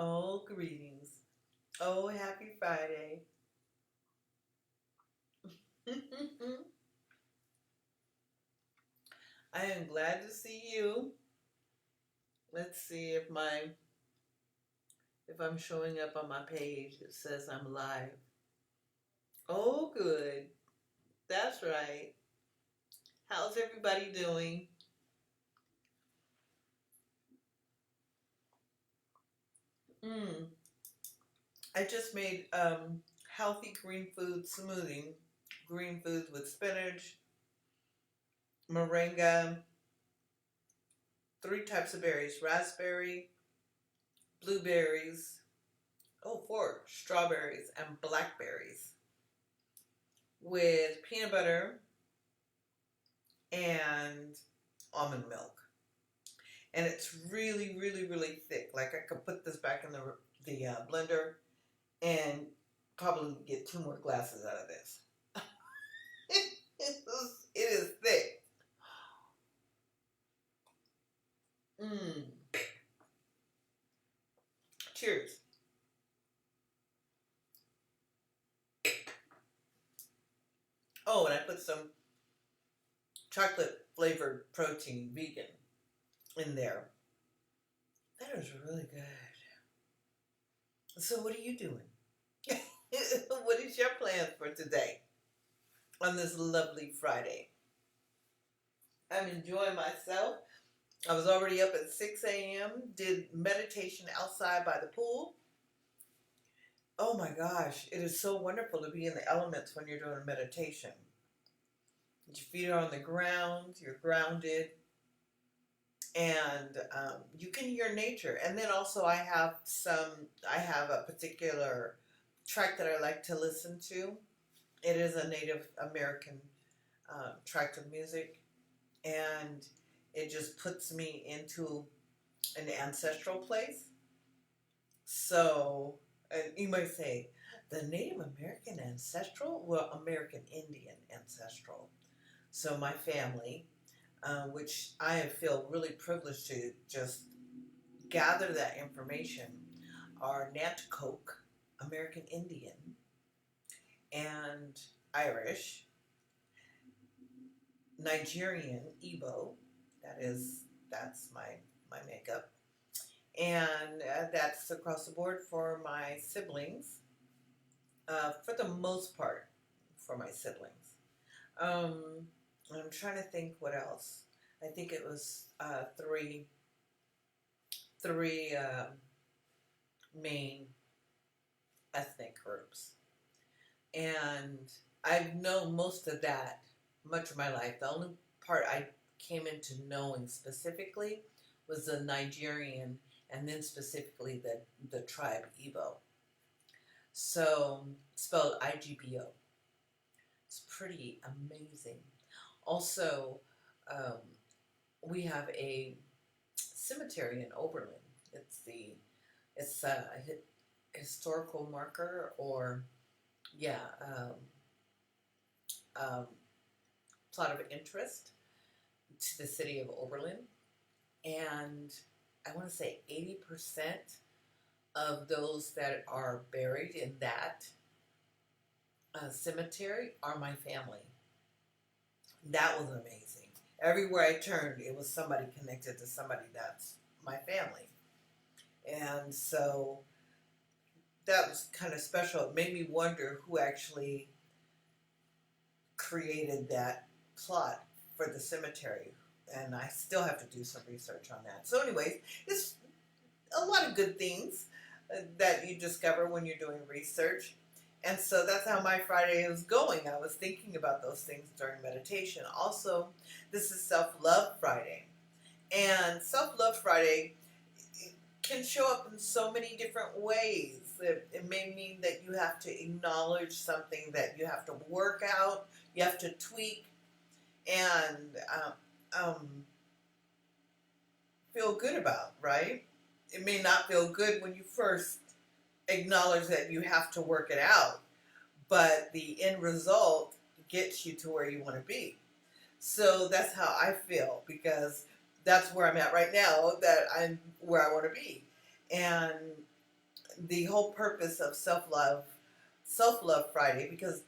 Oh, greetings. Oh, happy Friday. I am glad to see you. Let's see if I'm showing up on my page. It says I'm live. Oh, good. That's right. How's everybody doing? Mm, I just made healthy green food smoothie. Green foods with spinach, moringa, three types of berries: raspberry, blueberries, oh, four, strawberries and blackberries, with peanut butter and almond milk. And it's really, really, really thick. Like I could put this back in the blender and probably get two more glasses out of this. It is thick. Mmm. Cheers. Oh, and I put some chocolate flavored protein vegan in there. That is really good. So, what are you doing? What is your plan for today on this lovely Friday? I'm enjoying myself. I was already up at 6 a.m., did meditation outside by the pool. Oh my gosh, it is so wonderful to be in the elements when you're doing meditation. Your feet are on the ground, you're grounded, and you can hear nature. And then also I have a particular track that I like to listen to. It is a Native American track of music, and it just puts me into an ancestral place. So you might say, the Native American ancestral? Well, American Indian ancestral. So my family, which I feel really privileged to just gather that information, are Nanticoke, American Indian, and Irish, Nigerian, Igbo. That's my makeup, and that's across the board for my siblings. For the most part, for my siblings. Um, I'm trying to think what else. I think it was three main ethnic groups, and I've known most of that much of my life. The only part I came into knowing specifically was the Nigerian, and then specifically the tribe Igbo. So spelled IGBO. It's pretty amazing. Also, um, we have a cemetery in Oberlin. It's a historical marker, or yeah, um, plot of interest to the city of Oberlin, and I want to say 80% of those that are buried in that cemetery are my family. That was amazing. Everywhere I turned, it was somebody connected to somebody that's my family. And so that was kind of special. It made me wonder who actually created that plot for the cemetery. And I still have to do some research on that. So, anyways, it's a lot of good things that you discover when you're doing research. And so that's how my Friday is going. I was thinking about those things during meditation. Also, this is Self-Love Friday. And Self-Love Friday can show up in so many different ways. It may mean that you have to acknowledge something that you have to work out, you have to tweak, and feel good about, right? It may not feel good when you first acknowledge that you have to work it out, but the end result gets you to where you want to be. So that's how I feel, because that's where I'm at right now, that I'm where I want to be. And the whole purpose of self love Friday, because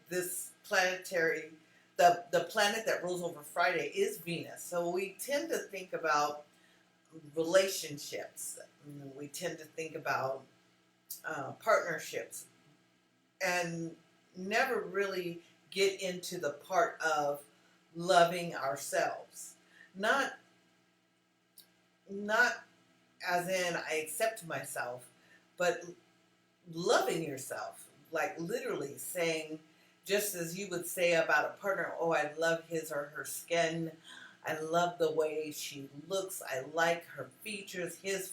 this planetary, the planet that rules over Friday is Venus. So we tend to think about relationships. We tend to think about partnerships, and never really get into the part of loving ourselves. Not not as in I accept myself, but loving yourself, like literally saying, just as you would say about a partner, oh, I love his or her skin. I love the way she looks. I like her features, his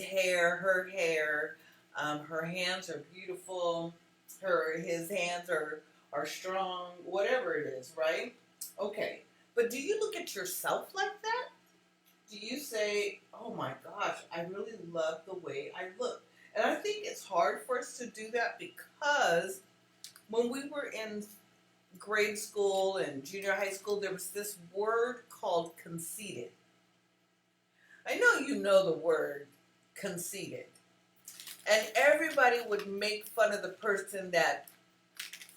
hair, her hair. Her hands are beautiful. His hands are strong. Whatever it is, right? Okay. But do you look at yourself like that? Do you say, oh my gosh, I really love the way I look? And I think it's hard for us to do that because when we were in grade school and junior high school, there was this word called conceited. I know you know the word conceited. And everybody would make fun of the person that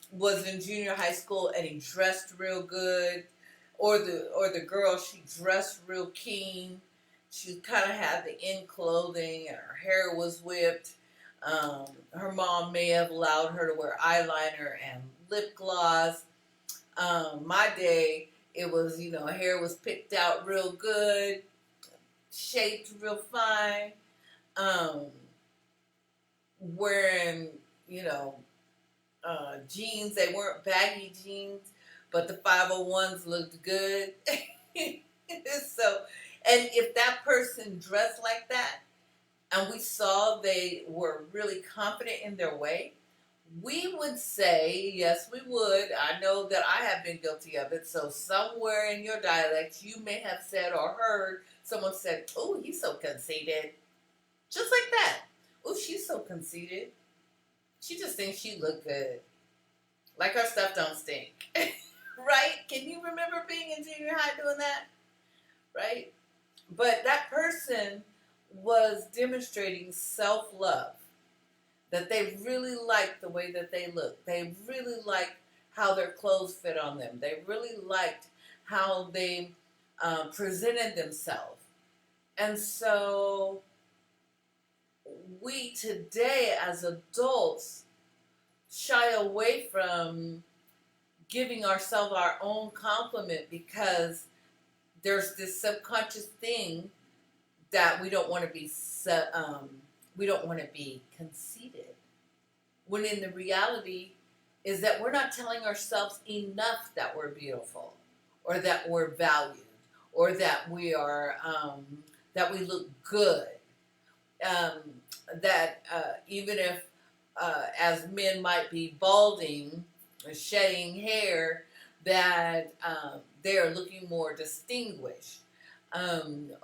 was in junior high school and he dressed real good, or the girl, she dressed real keen. She kind of had the in clothing and her hair was whipped. Her mom may have allowed her to wear eyeliner and lip gloss. My day, it was, hair was picked out real good, shaped real fine. Wearing, jeans. They weren't baggy jeans, but the 501s looked good. So, and if that person dressed like that, and we saw they were really confident in their way, we would say, yes, we would. I know that I have been guilty of it. So somewhere in your dialect, you may have said or heard someone said, oh, he's so conceited. Just like that. Oh, she's so conceited. She just thinks she look good. Like her stuff don't stink. Right? Can you remember being in junior high doing that? Right? But that person was demonstrating self-love. That they really liked the way that they looked. They really liked how their clothes fit on them. They really liked how they presented themselves. And so we today as adults shy away from giving ourselves our own compliment because there's this subconscious thing that we don't want to be conceited, when in the reality is that we're not telling ourselves enough that we're beautiful, or that we're valued, or that we are that we look good. That even if as men might be balding, shedding hair, that they are looking more distinguished.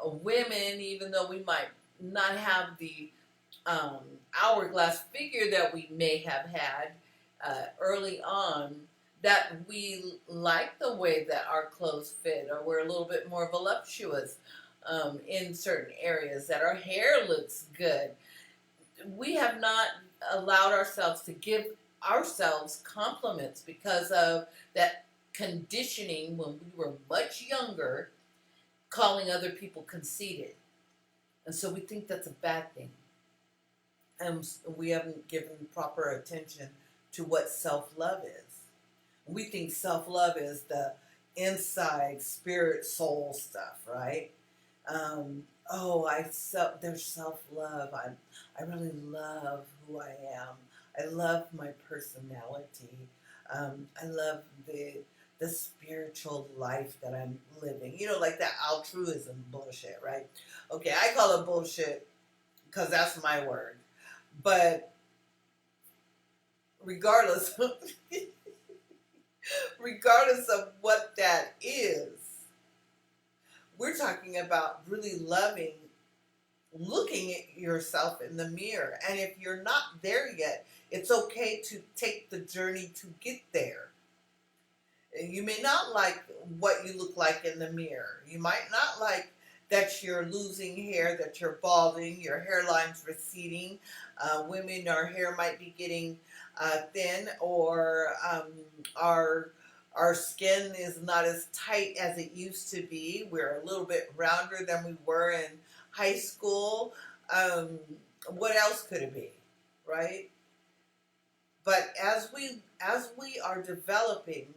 Women, even though we might not have the hourglass figure that we may have had early on, that we like the way that our clothes fit, or we're a little bit more voluptuous in certain areas, that our hair looks good. We have not allowed ourselves to give ourselves compliments because of that conditioning when we were much younger, calling other people conceited. And so we think that's a bad thing. And we haven't given proper attention to what self-love is. We think self-love is the inside spirit soul stuff, right? There's self-love. I really love who I am. I love my personality. I love the spiritual life that I'm living. Like that altruism bullshit, right? Okay, I call it bullshit because that's my word. But regardless of what that is, we're talking about really looking at yourself in the mirror. And if you're not there yet, it's okay to take the journey to get there. You may not like what you look like in the mirror. You might not like that you're losing hair, that you're balding, your hairline's receding. Women, our hair might be getting thin, or our skin is not as tight as it used to be. We're a little bit rounder than we were in high school. Um, what else could it be, right? But as we are developing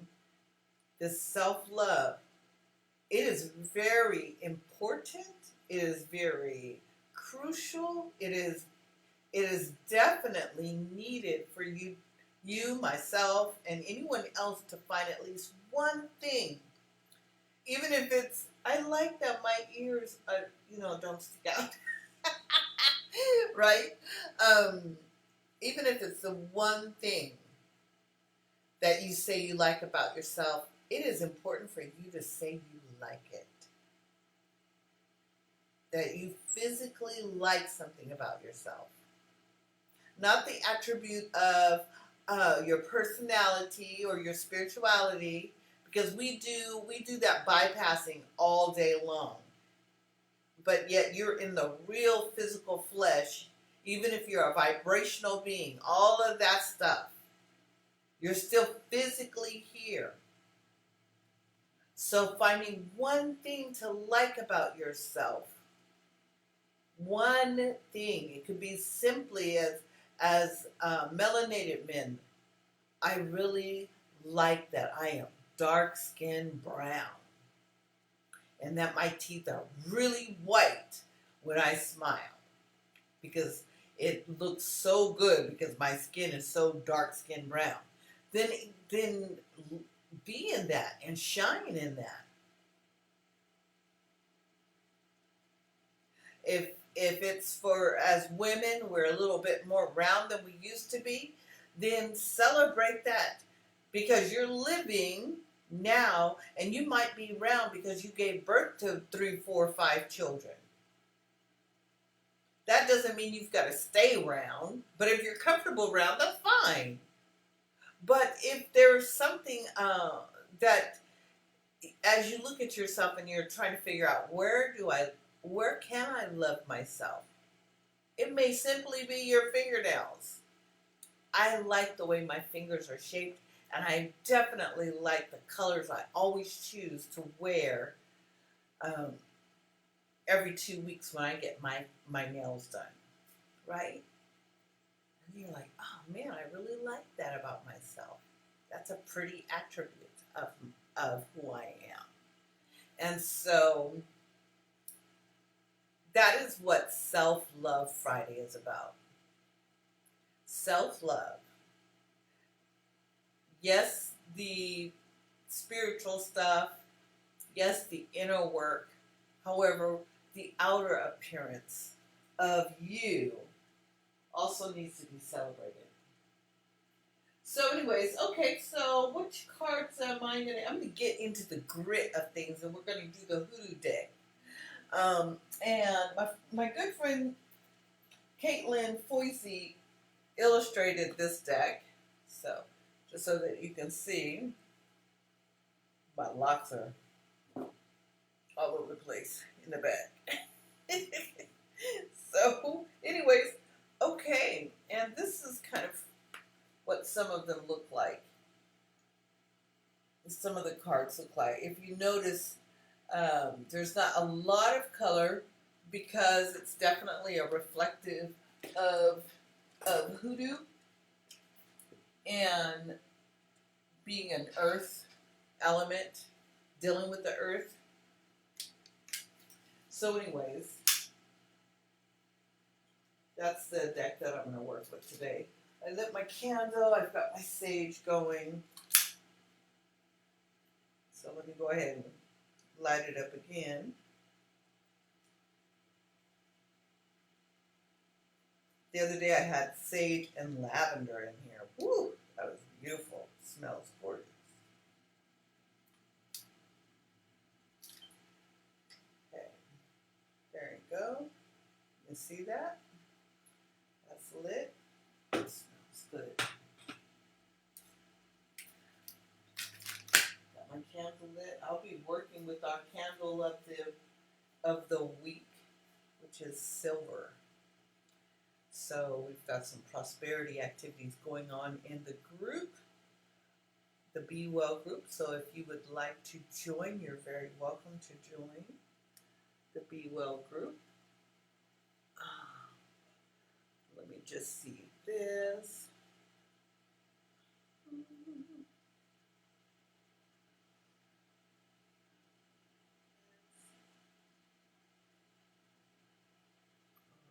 this self-love, it is very important. It is very crucial. It is definitely needed for you, myself, and anyone else to find at least one thing, even if it's, I like that my ears are, don't stick out, right? Um, Even if it's the one thing that you say you like about yourself, it is important for you to say you like it. That you physically like something about yourself. Not the attribute of your personality or your spirituality, because we do that bypassing all day long. But yet you're in the real physical flesh, even if you're a vibrational being, all of that stuff. You're still physically here. So finding one thing to like about yourself, one thing. It could be simply as melanated men. I really like that I am dark skinned brown, and that my teeth are really white when I smile, because it looks so good because my skin is so dark skinned brown. Then be in that and shine in that. If it's for, as women, we're a little bit more round than we used to be, then celebrate that, because you're living now, and you might be round because you gave birth to 3, 4, 5 children. That doesn't mean you've got to stay round, but if you're comfortable round, that's fine. But if there's something that, as you look at yourself and you're trying to figure out, where can I love myself? It may simply be your fingernails. I like the way my fingers are shaped, and I definitely like the colors I always choose to wear every 2 weeks when I get my nails done, right? And you're like, oh man, I really like that about myself. That's a pretty attribute of who I am. And so that is what Self-Love Friday is about. Self-love. Yes, the spiritual stuff. Yes, the inner work. However, the outer appearance of you also needs to be celebrated. So anyways, okay, so which cards I'm going to get into the grit of things, and we're going to do the hoodoo deck. And my good friend Caitlin Foisey illustrated this deck, so just so that you can see. My locks are all over the place in the back. So anyways, okay, and this is kind of what some of them look like. Some of the cards look like. If you notice, there's not a lot of color, because it's definitely a reflective of hoodoo and being an earth element, dealing with the earth. So anyways, that's the deck that I'm going to work with today. I lit my candle. I've got my sage going. So let me go ahead and light it up again. The other day I had sage and lavender in here. Woo! That was beautiful. It smells gorgeous. Okay. There you go. You see that? That's lit. It smells good. Got my candle lit. I'll be working with our candle of the of the week, which is silver. So we've got some prosperity activities going on in the group, the Be Well group. So if you would like to join, you're very welcome to join the Be Well group. Let me just see this. All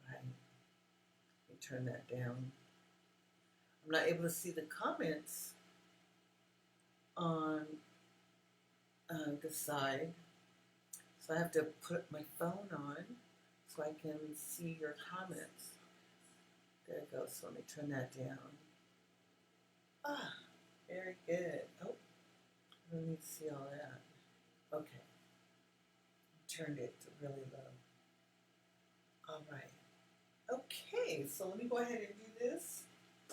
right, let me turn that down. I'm not able to see the comments on the side, so I have to put my phone on so I can see your comments. There it goes. So let me turn that down. Very good. Oh, I don't need to see all that. Okay. Turned it to really low. All right. Okay, so let me go ahead and do this.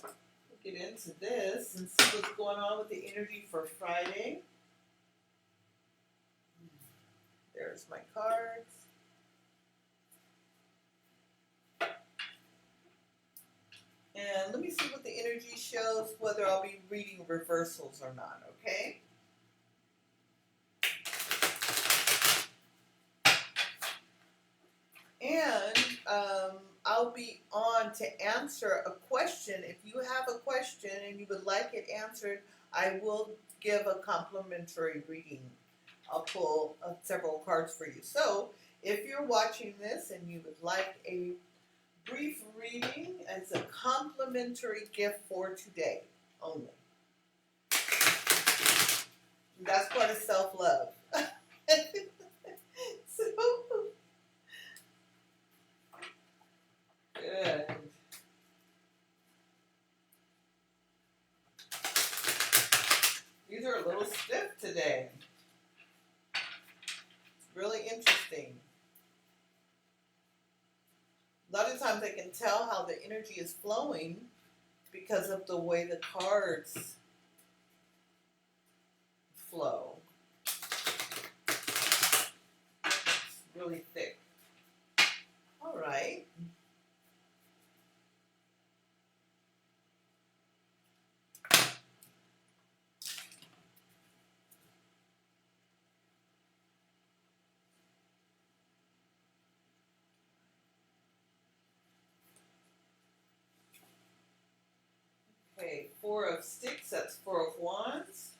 We'll get into this and see what's going on with the energy for Friday. There's my cards. And let me see what the energy shows, whether I'll be reading reversals or not, okay? And I'll be on to answer a question. If you have a question and you would like it answered, I will give a complimentary reading. I'll pull several cards for you. So if you're watching this and you would like a brief reading as a complimentary gift for today only. That's part of self-love. So, good. These are a little stiff today. It's really interesting. A lot of times I can tell how the energy is flowing because of the way the cards flow. It's really thick. All right. Okay, Four of Sticks, that's Four of Wands.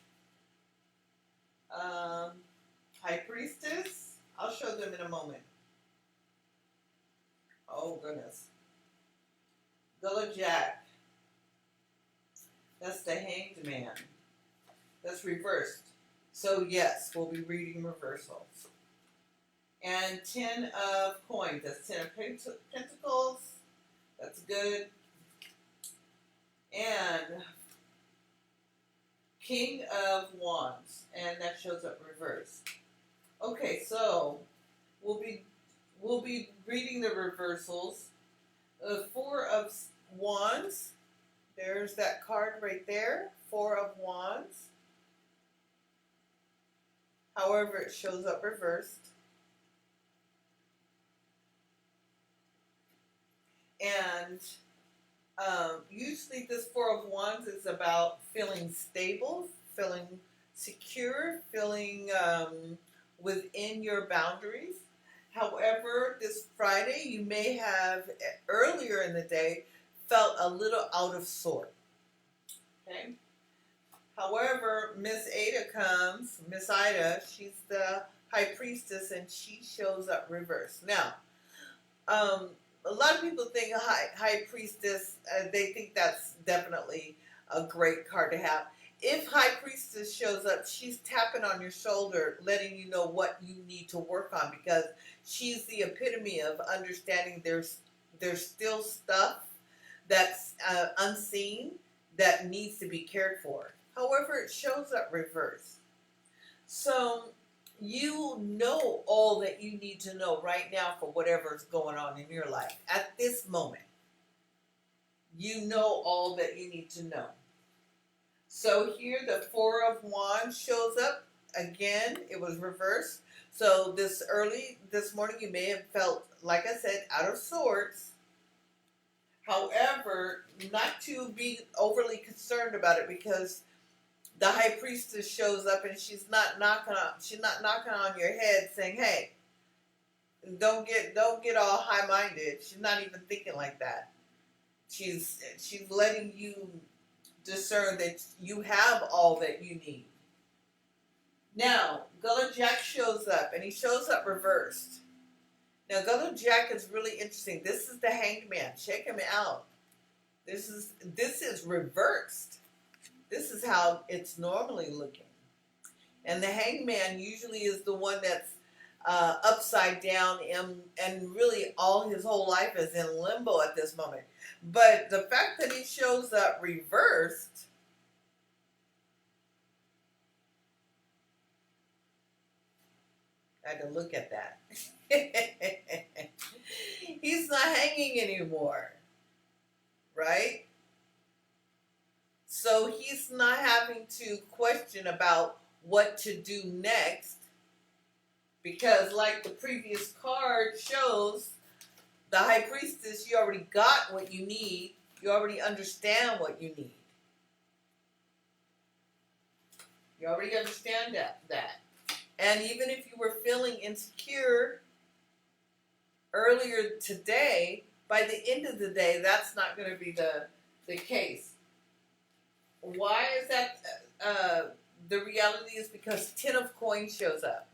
High Priestess, I'll show them in a moment. Oh, goodness. Villa Jack, that's the Hanged Man. That's reversed. So, yes, we'll be reading reversals. And 10 of Coins, that's 10 of Pentacles. That's good. And King of Wands, and that shows up reversed. Okay, so we'll be reading the reversals. The Four of Wands, there's that card right there, Four of Wands. However, it shows up reversed. And usually this Four of Wands is about feeling stable, feeling secure, feeling within your boundaries. However, this Friday, you may have, earlier in the day, felt a little out of sort. Okay? However, Miss Ida, she's the High Priestess, and she shows up reversed. Now, a lot of people think High Priestess, they think that's definitely a great card to have. If High Priestess shows up, she's tapping on your shoulder, letting you know what you need to work on, because she's the epitome of understanding there's still stuff that's unseen that needs to be cared for. However, it shows up reversed. So you know all that you need to know right now for whatever's going on in your life. At this moment, you know all that you need to know. So here the Four of Wands shows up. Again, it was reversed. So this morning, you may have felt, like I said, out of sorts. However, not to be overly concerned about it, because the high priestess shows up and she's not knocking on your head saying, "Hey, don't get all high minded." She's not even thinking like that. She's letting you discern that you have all that you need. Now, Gullah Jack shows up, and he shows up reversed. Now, Gullah Jack is really interesting. This is the Hanged Man. Check him out. This is reversed. This is how it's normally looking. And the Hanged Man usually is the one that's upside down, and really all his whole life is in limbo at this moment. But the fact that he shows up reversed, I had to look at that. He's not hanging anymore, right? So he's not having to question about what to do next, because like the previous card shows, the high priestess, you already got what you need. You already understand what you need. You already understand that. And even if you were feeling insecure earlier today, by the end of the day, that's not going to be the case. Why is that? The reality is because 10 of coins shows up.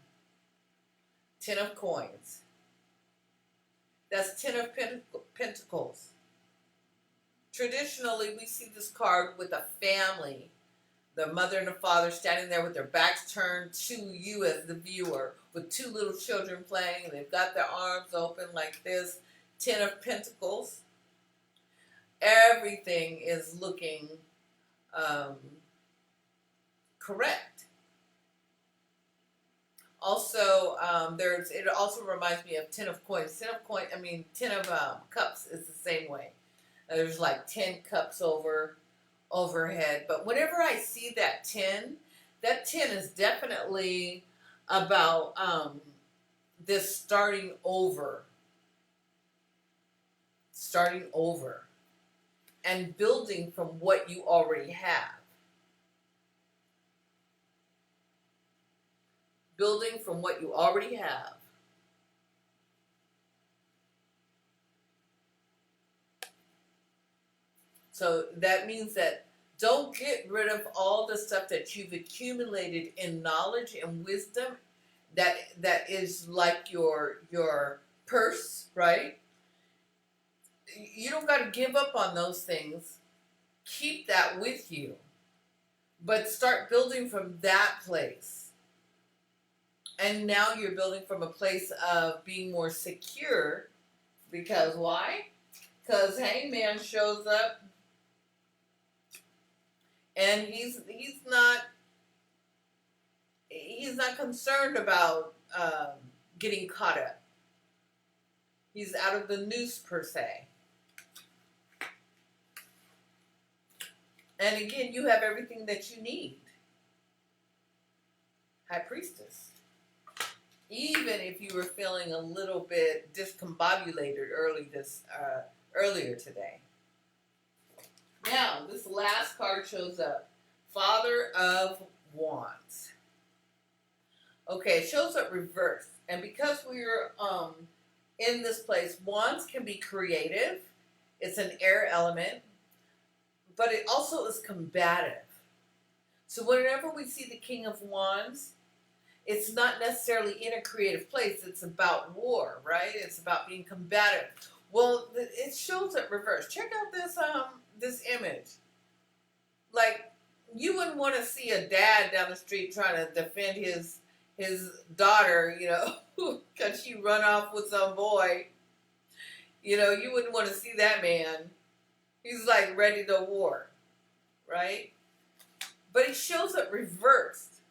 10 of coins. That's 10 of pentacles. Traditionally, we see this card with a family. The mother and the father standing there with their backs turned to you as the viewer, with two little children playing. They've got their arms open like this. 10 of pentacles. Everything is looking correct. Also, it also reminds me of 10 of coins. 10 of cups is the same way. There's like 10 cups overhead. But whenever I see that 10 is definitely about this starting over, and building from what you already have. Building from what you already have. So that means that don't get rid of all the stuff that you've accumulated in knowledge and wisdom that is like your purse, right? You don't got to give up on those things. Keep that with you. But start building from that place. And now you're building from a place of being more secure. Because why? Because Hangman shows up, and he's not concerned about getting caught up. He's out of the noose per se. And again, you have everything that you need. High Priestess. Even if you were feeling a little bit discombobulated earlier today. Now, this last card shows up. Father of Wands. Okay, it shows up reversed. And because we're in this place, Wands can be creative. It's an air element. But it also is combative. So whenever we see the King of Wands, it's not necessarily in a creative place. It's about war, right? It's about being combative. Well, it shows it reversed. Check out this image. Like, you wouldn't want to see a dad down the street trying to defend his daughter, because she run off with some boy. You wouldn't want to see that man. He's like ready to war, right? But it shows it reversed.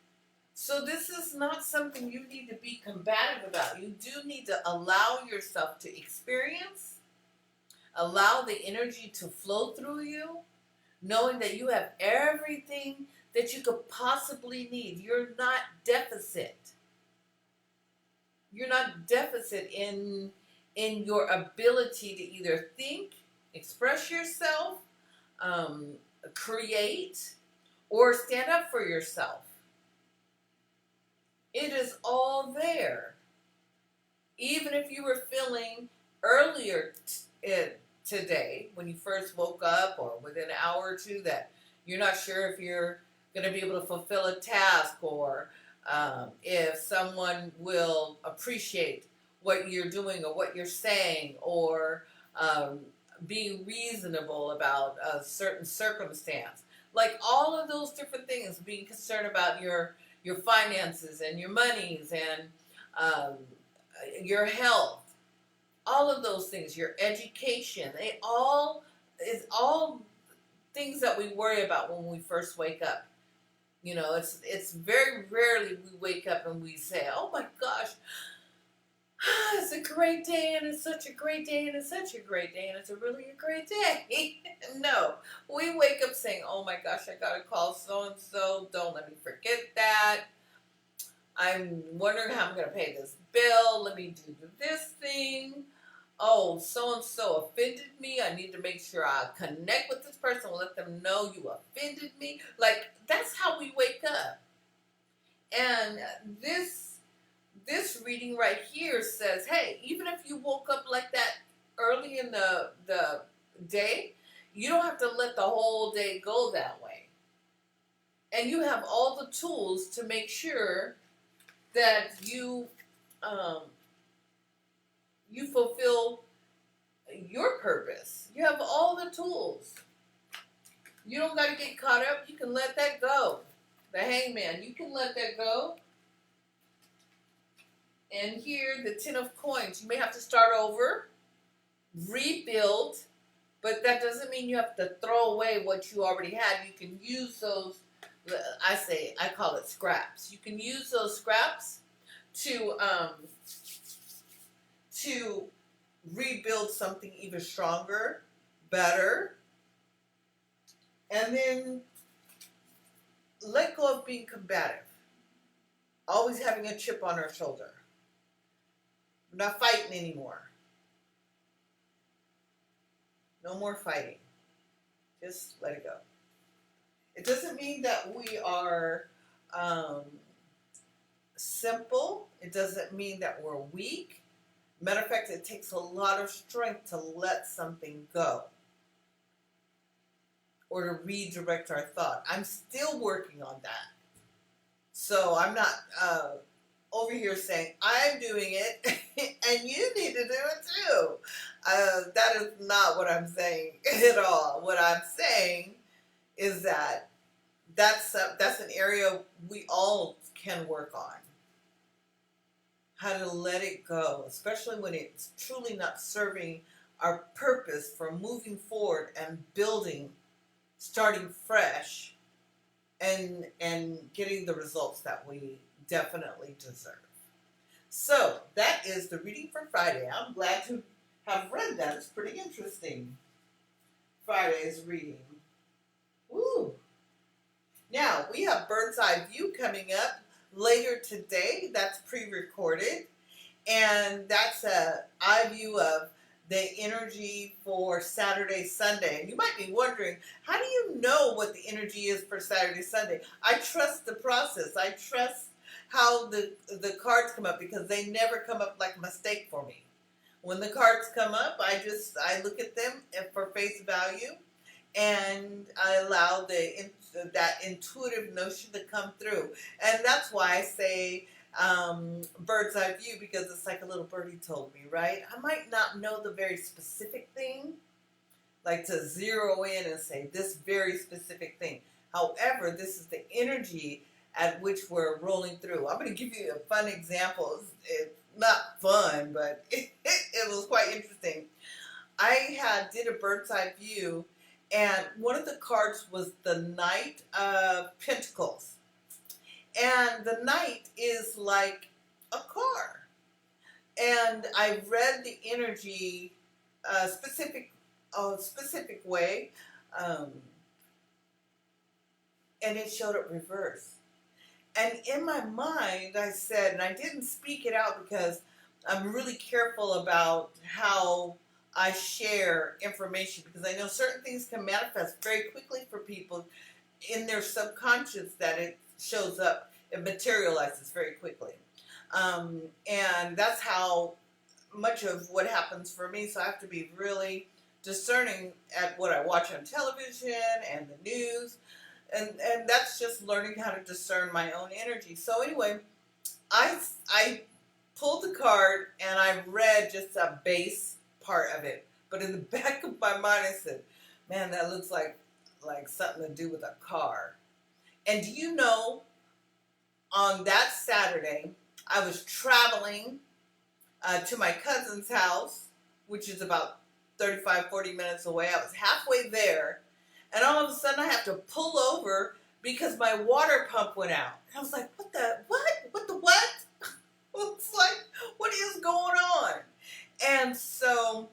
So this is not something you need to be combative about. You do need to allow yourself to experience, allow the energy to flow through you, knowing that you have everything that you could possibly need. You're not deficit. you're not deficit in your ability to either think, express yourself, um, create, or stand up for yourself. It is all there. Even if you were feeling earlier today, when you first woke up, or within an hour or two, that you're not sure if you're going to be able to fulfill a task, or if someone will appreciate what you're doing or what you're saying, or um, be reasonable about a certain circumstance. Like all of those different things, being concerned about your finances and your monies and um, your health, all of those things, your education, they all is all things that we worry about when we first wake up. You know, it's very rarely we wake up and we say, "Oh my gosh, it's a great day, and it's such a great day, and it's such a great day, and it's a really a great day." No, we wake up saying, "Oh my gosh, I gotta call so and so. Don't let me forget that. I'm wondering how I'm going to pay this bill. Let me do this thing. Oh, so and so offended me. I need to make sure I connect with this person and let them know you offended me." Like, that's how we wake up. And this reading right here says, hey, even if you woke up like that early in the day, you don't have to let the whole day go that way. And you have all the tools to make sure that um, you fulfill your purpose. You have all the tools. You don't got to get caught up. You can let that go. The hangman, you can let that go. And here, the 10 of coins. You may have to start over, rebuild, but that doesn't mean you have to throw away what you already had. You can use those, I call it scraps. You can use those scraps to rebuild something even stronger, better, and then let go of being combative, always having a chip on our shoulder. I'm not fighting anymore. No more fighting. Just let it go. It doesn't mean that we are simple. It doesn't mean that we're weak. Matter of fact, it takes a lot of strength to let something go or to redirect our thought. I'm still working on that. So I'm not over here saying, I'm doing it and you need to do it too. That is not what I'm saying at all. What I'm saying is that that's an area we all can work on. How to let it go, especially when it's truly not serving our purpose for moving forward and building, starting fresh, and getting the results that we definitely deserve. So that is the reading for Friday. I'm glad to have read that. It's pretty interesting. Friday's reading. Woo! Now we have Bird's Eye View coming up later today. That's pre-recorded, and that's a eye view of the energy for Saturday, Sunday. And you might be wondering, how do you know what the energy is for Saturday, Sunday? I trust the process. I trust how the cards come up, because they never come up like a mistake for me. When the cards come up, I look at them for face value, and I allow that intuitive notion to come through. And that's why I say bird's eye view, because it's like a little birdie told me, right? I might not know the very specific thing, like to zero in and say this very specific thing. However, this is the energy at which we're rolling through. I'm going to give you a fun example. It's not fun, but it was quite interesting. I did a bird's eye view, and one of the cards was the Knight of Pentacles. And the Knight is like a car. And I read the energy specific way, and it showed up reverse. And in my mind, I said, and I didn't speak it out because I'm really careful about how I share information, because I know certain things can manifest very quickly for people in their subconscious, that it shows up, it materializes very quickly. And that's how much of what happens for me. So I have to be really discerning at what I watch on television and the news. And that's just learning how to discern my own energy. So anyway, I pulled the card and I read just a base part of it. But in the back of my mind, I said, man, that looks like something to do with a car. And do you know, on that Saturday, I was traveling to my cousin's house, which is about 35-40 minutes away. I was halfway there, and all of a sudden I have to pull over because my water pump went out. And I was like, what the what? What the what? It's like, what is going on? And so,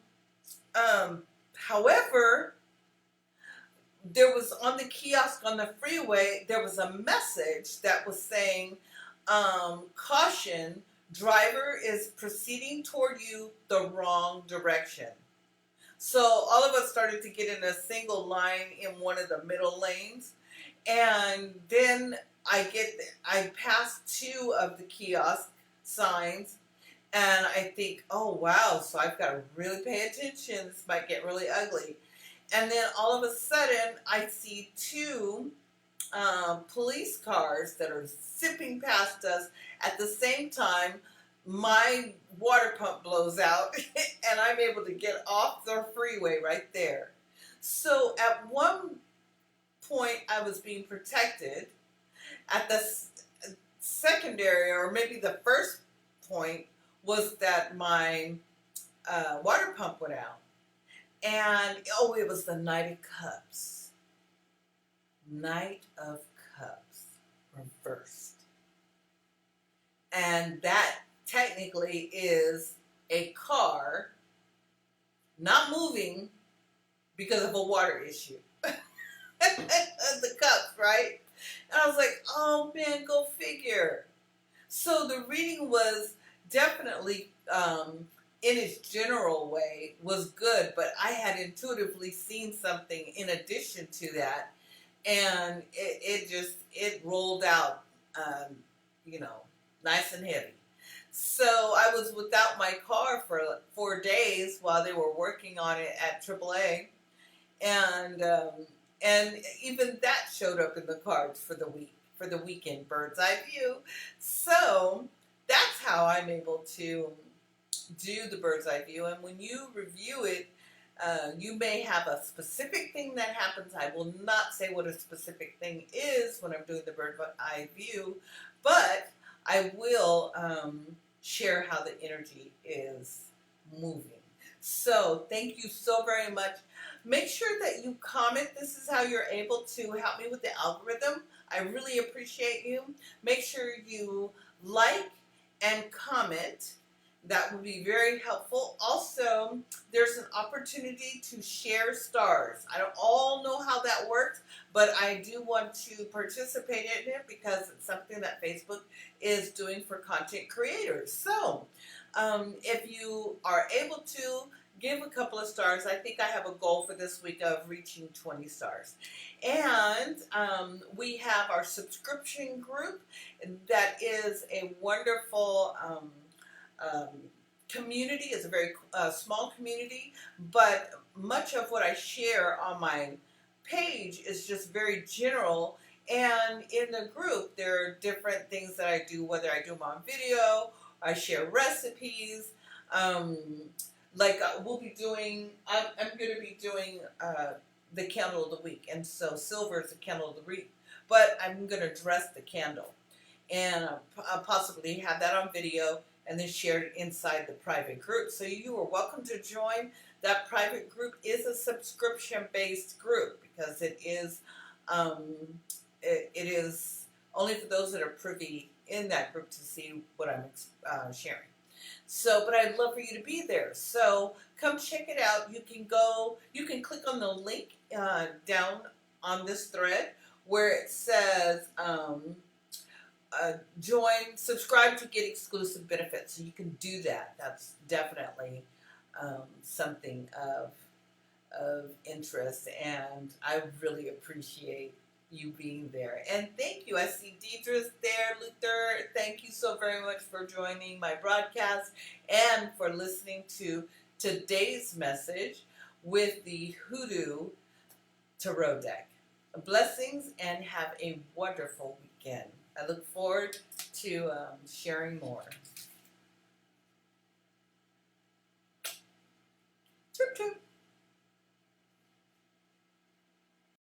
however, there was on the kiosk on the freeway, there was a message that was saying, caution, driver is proceeding toward you the wrong direction. So all of us started to get in a single line in one of the middle lanes. And then I passed two of the kiosk signs, and I think, oh wow, so I've got to really pay attention. This might get really ugly. And then all of a sudden, I see two police cars that are zipping past us. At the same time, my water pump blows out, and I'm able to get off the freeway right there. So at one point, I was being protected. At the secondary, or maybe the first point, was that my water pump went out. And, oh, it was the Knight of Cups. Knight of Cups reversed. And that technically is a car not moving because of a water issue. The cups, right? And I was like, oh man, go figure. So the reading was definitely, in its general way, was good, but I had intuitively seen something in addition to that, and it rolled out, nice and heavy. So I was without my car for 4 days while they were working on it at AAA, and even that showed up in the cards for the weekend bird's eye view. So that's how I'm able to do the bird's eye view. And when you review it, you may have a specific thing that happens. I will not say what a specific thing is when I'm doing the bird's eye view, but I will share how the energy is moving. So thank you so very much. Make sure that you comment. This is how you're able to help me with the algorithm. I really appreciate you. Make sure you like and comment. That would be very helpful. Also, there's an opportunity to share stars. I don't all know how that works, but I do want to participate in it because it's something that Facebook is doing for content creators. So, if you are able to give a couple of stars, I think I have a goal for this week of reaching 20 stars. And we have our subscription group that is a wonderful community. It's a very small community, but much of what I share on my page is just very general. And in the group, there are different things that I do, whether I do them on video, I share recipes. We'll be doing, I'm going to be doing the candle of the week. And so silver is the candle of the week, but I'm going to dress the candle and I'll possibly have that on video and then share it inside the private group. So you are welcome to join. That private group is a subscription-based group because it is only for those that are privy in that group to see what I'm sharing. So, but I'd love for you to be there. So come check it out. You can click on the link down on this thread where it says subscribe to get exclusive benefits. So you can do that. That's definitely something of interest, and I really appreciate you being there. And thank you. I see Deidre's there, Luther. Thank you so very much for joining my broadcast and for listening to today's message with the Hoodoo Tarot deck. Blessings and have a wonderful weekend. I look forward to sharing more. Chirp, chirp.